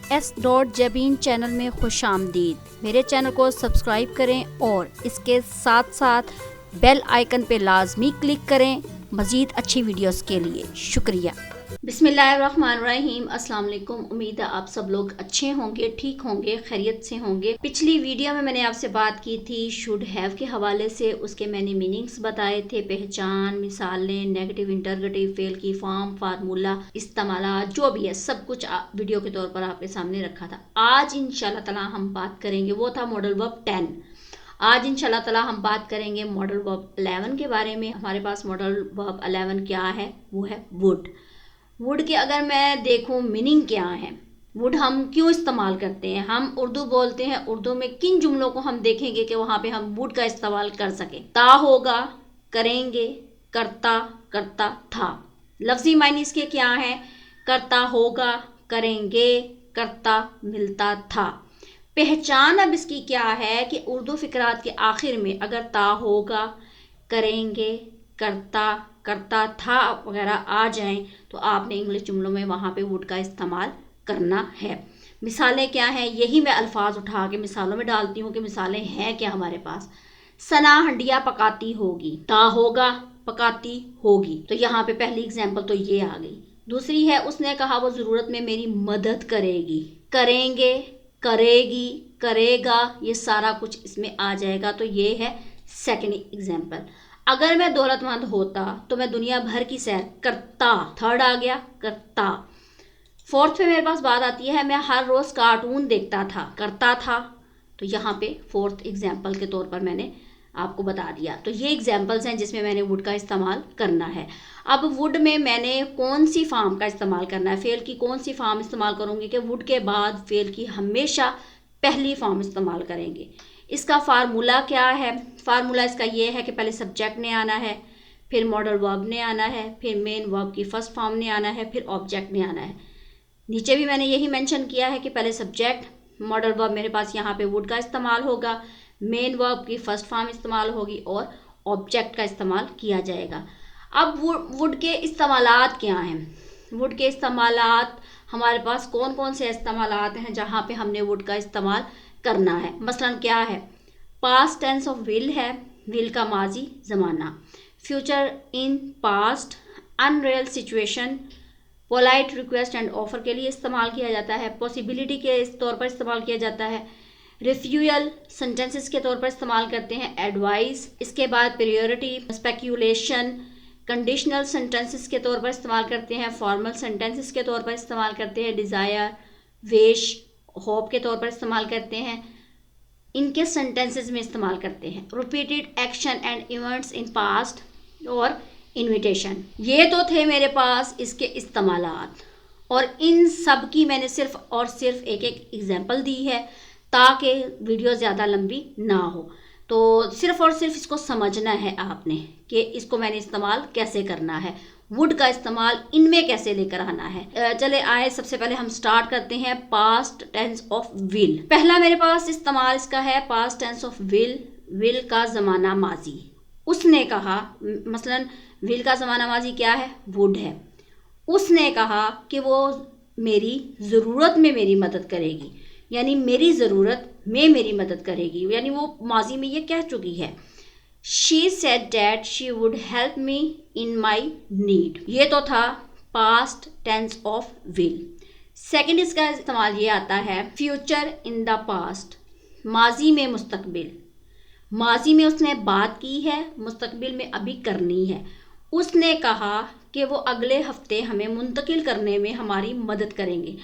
S.Jabin channel में खुशामदीद। मेरे channel को सब्सक्राइब करें और इसके साथ साथ बेल आइकन पे लाजमी क्लिक करें मज़ीद अच्छी वीडियोस के लिए। शुक्रिया। बिस्मिल्लाहिर्रहमानिर्रहीम। अस्सलाम वालेकुम। उम्मीद है आप सब लोग अच्छे होंगे, ठीक होंगे, खैरियत से होंगे। पिछली वीडियो में मैंने आपसे बात की थी शुड हैव के हवाले से। उसके मैंने मीनिंग्स बताए थे, पहचान, मिसालें, नेगेटिव, इंटरगेटिव, फेल की फॉर्म, फार्मूला, इस्तेमालात, जो भी है सब कुछ वीडियो के तौर पर आपके सामने रखा था। आज इंशाल्लाह ताला हम बात करेंगे, वो था मॉडल वर्ब 10। आज इंशाल्लाह ताला हम बात करेंगे मॉडल वर्ब 11 के बारे में। हमारे पास मॉडल वर्ब 11 क्या है, वो है वुड। वुड के अगर मैं देखूं मीनिंग क्या है, वुड हम क्यों इस्तेमाल करते हैं, हम उर्दू बोलते हैं, उर्दू में किन जुमलों को हम देखेंगे कि वहाँ पे हम वुड का इस्तेमाल कर सकें। ता होगा, करेंगे, करता, करता था। लफ्जी मायने इसके क्या है, करता होगा, करेंगे, करता, मिलता था। पहचान अब इसकी क्या है कि उर्दू फिकरात के आखिर में अगर ता होगा, करेंगे, करता, करता था वगैरह आ जाएं तो आपने इंग्लिश जुमलों में वहाँ पे वुड का इस्तेमाल करना है। मिसालें क्या हैं, यही मैं अल्फाज उठा के मिसालों में डालती हूँ कि मिसालें हैं क्या हमारे पास। सना हंडिया पकाती होगी, ता होगा, पकाती होगी। तो यहाँ पे पहली एग्जाम्पल तो ये आ गई। दूसरी है, उसने कहा वो ज़रूरत में मेरी मदद करेगी, करेंगे, करेगी, करेगा, ये सारा कुछ इसमें आ जाएगा। तो ये है सेकेंड एग्जाम्पल। अगर मैं दौलतमंद होता तो मैं दुनिया भर की सैर करता, थर्ड आ गया, करता। फोर्थ पे मेरे पास बात आती है, मैं हर रोज़ कार्टून देखता था, करता था। तो यहाँ पे फोर्थ एग्जाम्पल के तौर पर मैंने आपको बता दिया। तो ये एग्जाम्पल्स हैं जिसमें मैंने वुड का इस्तेमाल करना है। अब वुड में मैंने कौन सी फॉर्म का इस्तेमाल करना है, फेल की कौन सी फॉर्म इस्तेमाल करूँगी कि वुड के बाद फेल की हमेशा पहली फॉर्म इस्तेमाल करेंगे। इसका फार्मूला क्या है, फार्मूला इसका ये है कि पहले सब्जेक्ट ने आना है, फिर मॉडल वर्ब ने आना है, फिर मेन वर्ब की फर्स्ट फॉर्म ने आना है, फिर ऑब्जेक्ट ने आना है। नीचे भी मैंने यही मेंशन किया है कि पहले सब्जेक्ट, मॉडल वर्ब मेरे पास यहाँ पे वुड का इस्तेमाल होगा, मेन वर्ब की फर्स्ट फॉर्म इस्तेमाल होगी और ऑब्जेक्ट का इस्तेमाल किया जाएगा। अब वुड के इस्तेमालात क्या हैं, वुड के इस्तेमालात हमारे पास कौन कौन से इस्तेमालात हैं जहाँ पे हमने वुड का इस्तेमाल करना है। मसलन क्या है, पास्ट टेंस ऑफ विल है, विल का माजी ज़माना, future in past, unreal situation, polite request and offer के लिए इस्तेमाल किया जाता है, पॉसिबिलिटी के तौर पर इस्तेमाल किया जाता है, रिफ्यूअल सेंटेंसेस के तौर पर इस्तेमाल करते हैं, एडवाइस, इसके बाद प्रायोरिटी, स्पेक्यूलेशन, कंडीशनल सेंटेंसेस के तौर पर इस्तेमाल करते हैं, फॉर्मल सेंटेंसेस के तौर पर इस्तेमाल करते हैं, डिज़ायर, विश, होप के तौर पर इस्तेमाल करते हैं, इनके सेंटेंसेस में इस्तेमाल करते हैं, repeated action and events in past और इन्विटेशन। ये तो थे मेरे पास इसके इस्तेमालात और इन सब की मैंने सिर्फ और सिर्फ एक एक एग्जाम्पल दी है ताकि वीडियो ज़्यादा लंबी ना हो। तो सिर्फ और सिर्फ इसको समझना है आपने कि इसको मैंने इस्तेमाल कैसे करना है, वुड का इस्तेमाल इनमें कैसे लेकर आना है। चले आए, सबसे पहले हम स्टार्ट करते हैं पास्ट टेंस ऑफ विल। पहला मेरे पास इस्तेमाल इसका है past tense of will, will का ज़माना माजी। उसने कहा, मसलन विल का ज़माना माजी क्या है, वुड है। उसने कहा कि वो मेरी ज़रूरत में मेरी मदद करेगी, यानी मेरी ज़रूरत में मेरी मदद करेगी, यानी वो माजी में ये कह चुकी है। She said that she would help me in my need। ये तो था past tense of will। Second इसका इस्तेमाल ये आता है future in the past, माजी में मुस्तकबिल। माजी में उसने बात की है, मुस्तकबिल में अभी करनी है। उसने कहा कि वो अगले हफ्ते हमें मुंतकिल करने में हमारी मदद करेंगे।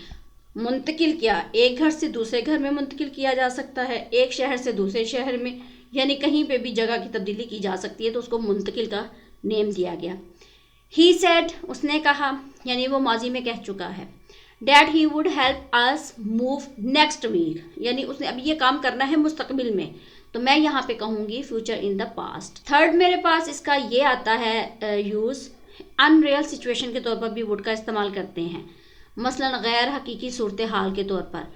मुंतकिल क्या, एक घर से दूसरे घर में मुंतकिल किया जा सकता है, एक शहर से दूसरे शहर में, यानी कहीं पे भी जगह की तब्दीली की जा सकती है, तो उसको मुंतकिल का नेम दिया गया। ही सेड, उसने कहा, यानी वो माजी में कह चुका है। That he would help us move next week, यानी उसने अभी ये काम करना है मुस्तकबिल में, तो मैं यहाँ पे कहूँगी future in the past. Third मेरे पास इसका ये आता है यूज़, अनरियल सिचुएशन के तौर पर भी वुड का इस्तेमाल करते हैं। मसलन गैर हकीकी सूरत हाल के तौर पर,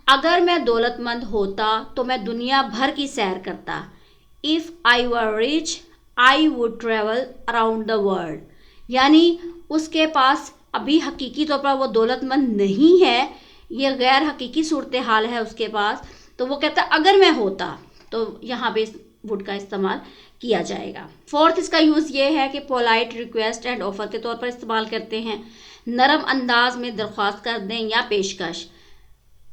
अगर मैं दौलतमंद होता तो मैं दुनिया भर की सैर करता। If I were rich I would travel around the world, यानी उसके पास अभी हकीकी तौर पर वो दौलतमंद नहीं है, ये गैर हकीकी सूरत हाल है उसके पास, तो वो कहता है अगर मैं होता, तो यहाँ पे वुड का इस्तेमाल किया जाएगा। फोर्थ इसका यूज़ ये है कि पोलाइट रिक्वेस्ट एंड ऑफर के तौर पर इस्तेमाल करते हैं। नरम अंदाज में दरख्वास्त कर दें या पेशकश।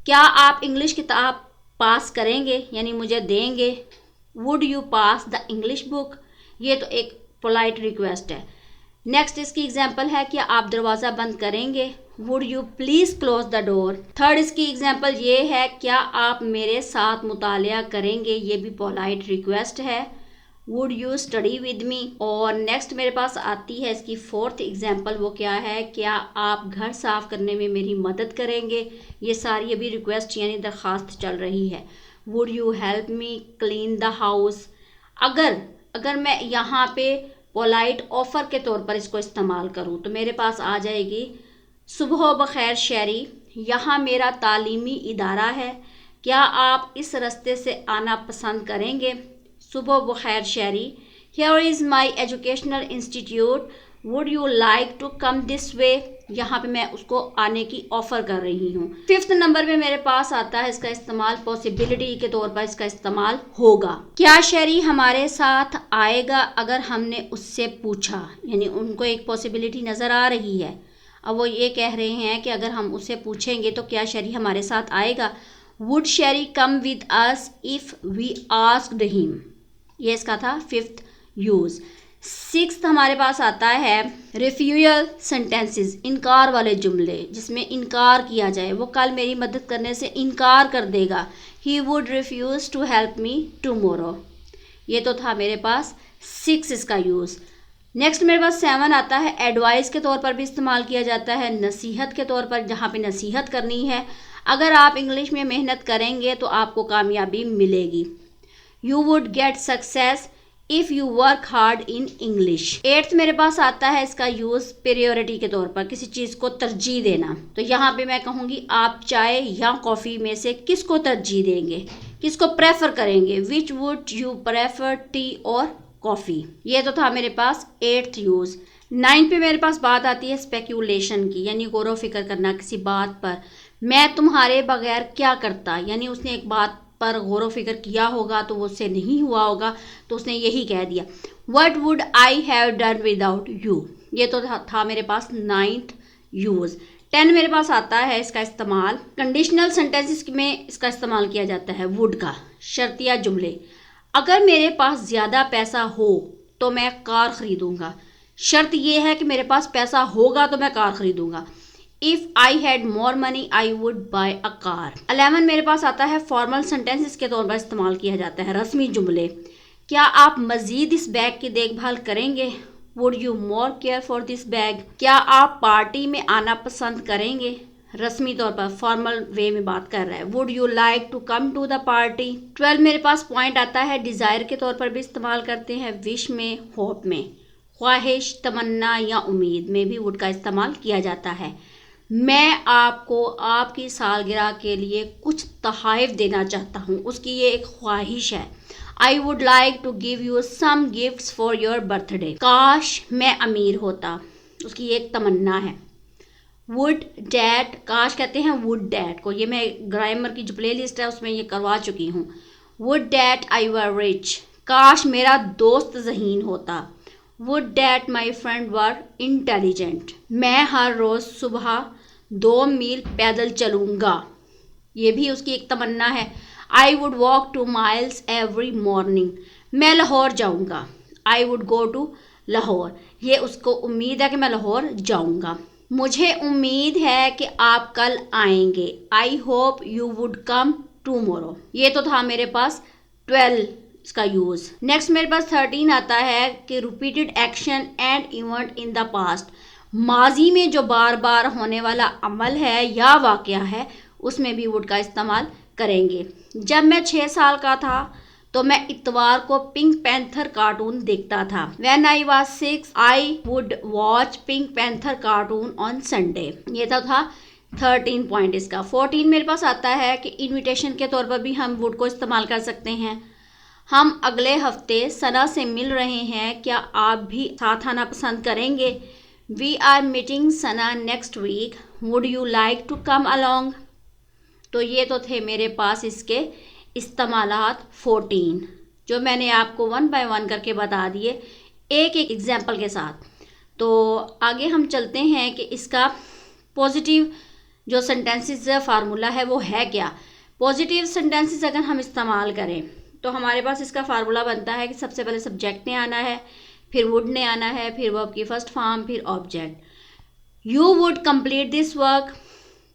क्या आप इंग्लिश किताब पास करेंगे, यानी मुझे देंगे। Would you pass the English book, ये तो एक पोलाइट रिक्वेस्ट है। नेक्स्ट इसकी एग्जांपल है कि आप दरवाज़ा बंद करेंगे। Would you please close the door. Third इसकी एग्जांपल ये है, क्या आप मेरे साथ मुतालिया करेंगे, ये भी पोलाइट रिक्वेस्ट है। Would you study with me. और नेक्स्ट मेरे पास आती है इसकी फोर्थ एग्जांपल, वो क्या है, क्या आप घर साफ करने में मेरी मदद करेंगे। ये सारी अभी रिक्वेस्ट यानी दरख्वास्त चल रही है। Would you help me clean the house. अगर मैं यहाँ पे पोलाइट ऑफ़र के तौर पर इसको इस्तेमाल करूँ तो मेरे पास आ जाएगी, सुबह बखैर शहरी, यहाँ मेरा तालीमी इदारा है, क्या आप इस रास्ते से आना पसंद करेंगे। सुबह बखैर Shahri, here is my educational institute, would you like to come this way. यहाँ पे मैं उसको आने की ऑफ़र कर रही हूँ। फिफ्थ नंबर पे मेरे पास आता है इसका इस्तेमाल पॉसिबिलिटी के तौर पर इसका इस्तेमाल होगा। क्या शहरी हमारे साथ आएगा अगर हमने उससे पूछा, यानी उनको एक पॉसिबिलिटी नज़र आ रही है। अब वो ये कह रहे हैं कि अगर हम उससे पूछेंगे तो क्या शहरी हमारे साथ आएगा। Would Shahri come with us if we asked him, ये इसका था फिफ्थ यूज़। सिक्स्थ हमारे पास आता है रिफ्यूअल सेंटेंसेस, इनकार वाले जुमले जिसमें इनकार किया जाए। वो कल मेरी मदद करने से इनकार कर देगा। He would refuse to help me tomorrow, ये तो था मेरे पास 6 इसका यूज़। नेक्स्ट मेरे पास 7 आता है, एडवाइस के तौर पर भी इस्तेमाल किया जाता है, नसीहत के तौर पर, जहाँ पे नसीहत करनी है। अगर आप इंग्लिश में मेहनत करेंगे तो आपको कामयाबी मिलेगी। You would get success if you work hard in English. 8th मेरे पास आता है इसका यूज़ प्रायोरिटी के तौर पर, किसी चीज़ को तरजीह देना। तो यहाँ पे मैं कहूँगी आप चाय या कॉफ़ी में से किसको तरजीह देंगे, किसको प्रेफर करेंगे। Which would you prefer, T और कॉफ़ी। ये तो था मेरे पास 8th यूज़। 9th पे मेरे पास बात आती है स्पेक्यूलेशन की, यानी गौर व फिक्र करना किसी बात पर। मैं तुम्हारे बगैर क्या करता, यानी उसने एक बात पर गौर व फिक्र किया होगा तो वो उससे नहीं हुआ होगा, तो उसने यही कह दिया। What would I have done without you, ये तो था मेरे पास 9th यूज़। 10 मेरे पास आता है इसका इस्तेमाल कंडीशनल सेंटेंसेस में इसका इस्तेमाल किया जाता है वुड का, शर्तिया जुमले। अगर मेरे पास ज़्यादा पैसा हो तो मैं कार ख़रीदूँगा। शर्त ये है कि मेरे पास पैसा होगा तो मैं कार ख़रीदूँगा। If I had more money I would buy a car. 11 मेरे पास आता है फॉर्मल सेंटेंसेस के तौर पर इस्तेमाल किया जाता है, रस्मी जुमले। क्या आप मज़ीद इस बैग की देखभाल करेंगे। Would you more care for this bag. क्या आप पार्टी में आना पसंद करेंगे, रस्मी तौर पर फॉर्मल वे में बात कर रहा है। Would you like to come to the party. 12 मेरे पास पॉइंट आता है डिज़ायर के तौर पर भी इस्तेमाल करते हैं, विश में, होप में, ख्वाहिश, तमन्ना या उम्मीद में भी वुड का इस्तेमाल किया जाता है। मैं आपको आपकी सालगिरह के लिए कुछ तोहफ़े देना चाहता हूँ, उसकी ये एक ख्वाहिश है। I would like to give you some gifts for your birthday. काश मैं अमीर होता, उसकी ये एक तमन्ना है। वुड डैट, काश कहते हैं वुड डैट को, ये मैं ग्रामर की जो प्ले लिस्ट है उसमें ये करवा चुकी हूँ। Would that I were rich, काश मेरा दोस्त ज़हीन होता। Would that my friend were intelligent, मैं हर रोज़ सुबह 2 मील पैदल चलूँगा, ये भी उसकी एक तमन्ना है। I would walk 2 miles every morning, मैं लाहौर जाऊँगा। I would go to Lahore, ये उसको उम्मीद है कि मैं लाहौर जाऊँगा। मुझे उम्मीद है कि आप कल आएंगे। I hope you would come tomorrow. ये तो था मेरे पास 12 इसका यूज़। नेक्स्ट मेरे पास 13 आता है कि repeated action and event in the past, माजी में जो बार बार होने वाला अमल है या वाक़या है उसमें भी वुड का इस्तेमाल करेंगे। जब मैं 6 साल का था तो मैं इतवार को पिंक पैंथर कार्टून देखता था। When I was 6 I would watch pink panther cartoon on Sunday. ये तो था 13 पॉइंट इसका। 14 मेरे पास आता है कि इनविटेशन के तौर पर भी हम वुड को इस्तेमाल कर सकते हैं। हम अगले हफ्ते सना से मिल रहे हैं, क्या आप भी साथ आना पसंद करेंगे। We are meeting Sana next week. Would you like to come along? तो ये तो थे मेरे पास इसके इस्तेमालात 14, जो मैंने आपको 1 बाय 1 करके बता दिए एक एक एग्जाम्पल के साथ। तो आगे हम चलते हैं कि इसका पॉजिटिव जो सेंटेंसेस फार्मूला है वो है क्या। पॉजिटिव सेंटेंसेस अगर हम इस्तेमाल करें तो हमारे पास इसका फार्मूला बनता है कि सबसे पहले सब्जेक्ट ने आना है, फिर वुड ने आना है, फिर वर्ब की फर्स्ट फॉर्म, फिर object. You would complete this work,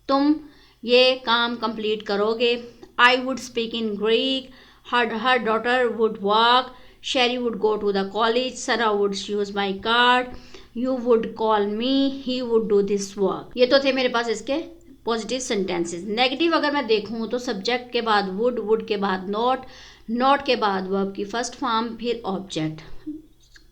तुम ये काम कंप्लीट करोगे। I would speak in Greek, her daughter would walk, Sherry would go to the college, Sara would use my card, you would call me, he would do this work. ये तो थे मेरे पास इसके positive sentences. Negative अगर मैं देखूँ तो subject के बाद वुड, वुड के बाद नॉट के बाद वर्ब की फर्स्ट फॉर्म, फिर ऑब्जेक्ट।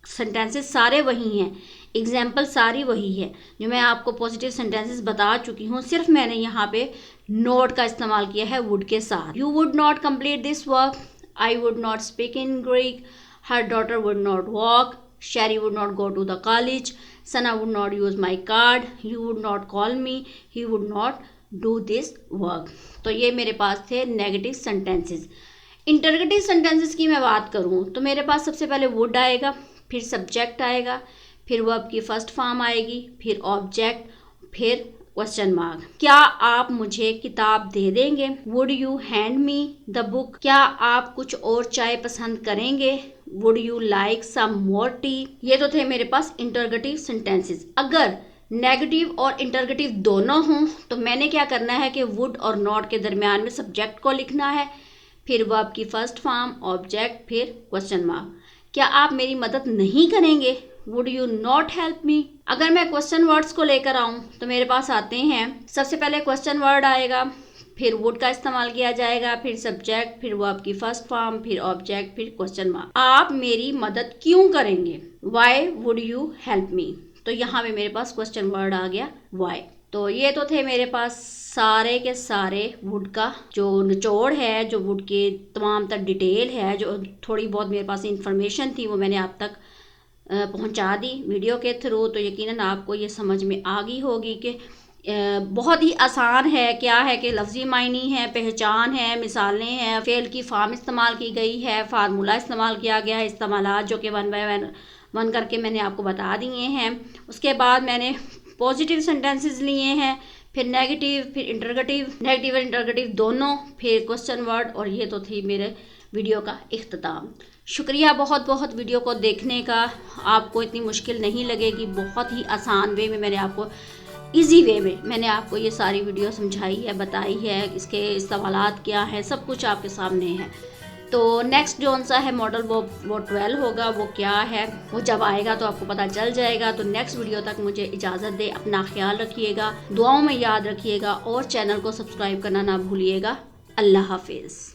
सेंटेंसेस सारे वही हैं, एग्जाम्पल सारी वही है जो मैं आपको पॉजिटिव सेंटेंसेस बता चुकी हूँ, सिर्फ मैंने यहाँ पे नॉट का इस्तेमाल किया है वुड के साथ। You would not complete this work, I would not speak in Greek, her daughter would not walk, Sherry would not go to the college, Sana would not use my card, you would not call me, he would not do this work. तो ये मेरे पास थे negative sentences. Interrogative sentences की मैं बात करूँ तो मेरे पास सबसे पहले वुड आएगा, फिर सब्जेक्ट आएगा, फिर वर्ब की फर्स्ट फॉर्म आएगी, फिर ऑब्जेक्ट, फिर क्वेश्चन मार्क। क्या आप मुझे किताब दे देंगे? Would you hand me the book? क्या आप कुछ और चाय पसंद करेंगे? Would you like some more tea? ये तो थे मेरे पास इंटरगेटिव सेंटेंसेस। अगर नेगेटिव और इंटरगेटिव दोनों हों तो मैंने क्या करना है कि वुड और नॉट के दरमियान में सब्जेक्ट को लिखना है, फिर वर्ब की फर्स्ट फॉर्म, ऑब्जेक्ट, फिर क्वेश्चन मार्क। क्या आप मेरी मदद नहीं करेंगे? Would you not help me? अगर मैं क्वेश्चन वर्ड्स को लेकर आऊँ तो मेरे पास आते हैं, सबसे पहले क्वेश्चन वर्ड आएगा, फिर वुड का इस्तेमाल किया जाएगा, फिर सब्जेक्ट, फिर वर्ब की फर्स्ट फॉर्म, फिर ऑब्जेक्ट, फिर क्वेश्चन मार्क। आप मेरी मदद क्यों करेंगे? Why would you help me? तो यहाँ पे मेरे पास क्वेश्चन वर्ड आ गया वाई। तो ये तो थे मेरे पास सारे के सारे वुड का जो निचोड़ है, जो वुड के तमाम तर डिटेल है, जो थोड़ी बहुत मेरे पास इंफॉर्मेशन थी वो मैंने आप तक पहुंचा दी वीडियो के थ्रू। तो यकीनन आपको ये समझ में आ गई होगी कि बहुत ही आसान है। क्या है कि लफ्ज़ी मायनी है, पहचान है, मिसालें हैं, फेल की फॉर्म इस्तेमाल की गई है, फार्मूला इस्तेमाल किया गया है, इस्तेमालात जो कि 1 बाय 1 करके मैंने आपको बता दिए हैं। उसके बाद मैंने पॉजिटिव सेंटेंसेस लिए हैं, फिर नेगेटिव, फिर इंटरगेटिव, नेगेटिव और इंटरगेटिव दोनों, फिर क्वेश्चन वर्ड, और ये तो थी मेरे वीडियो का इख्तिताम। शुक्रिया बहुत बहुत वीडियो को देखने का। आपको इतनी मुश्किल नहीं लगेगी, बहुत ही आसान वे में मैंने आपको, इजी वे में मैंने आपको ये सारी वीडियो समझाई है, बताई है, इसके सवालात क्या हैं, सब कुछ आपके सामने है। तो नेक्स्ट जो सा है मॉडल वो 12 होगा, वो क्या है वो जब आएगा तो आपको पता चल जाएगा। तो नेक्स्ट वीडियो तक मुझे इजाज़त दे, अपना ख्याल रखिएगा, दुआओं में याद रखिएगा और चैनल को सब्सक्राइब करना ना भूलिएगा। अल्लाह हाफिज़।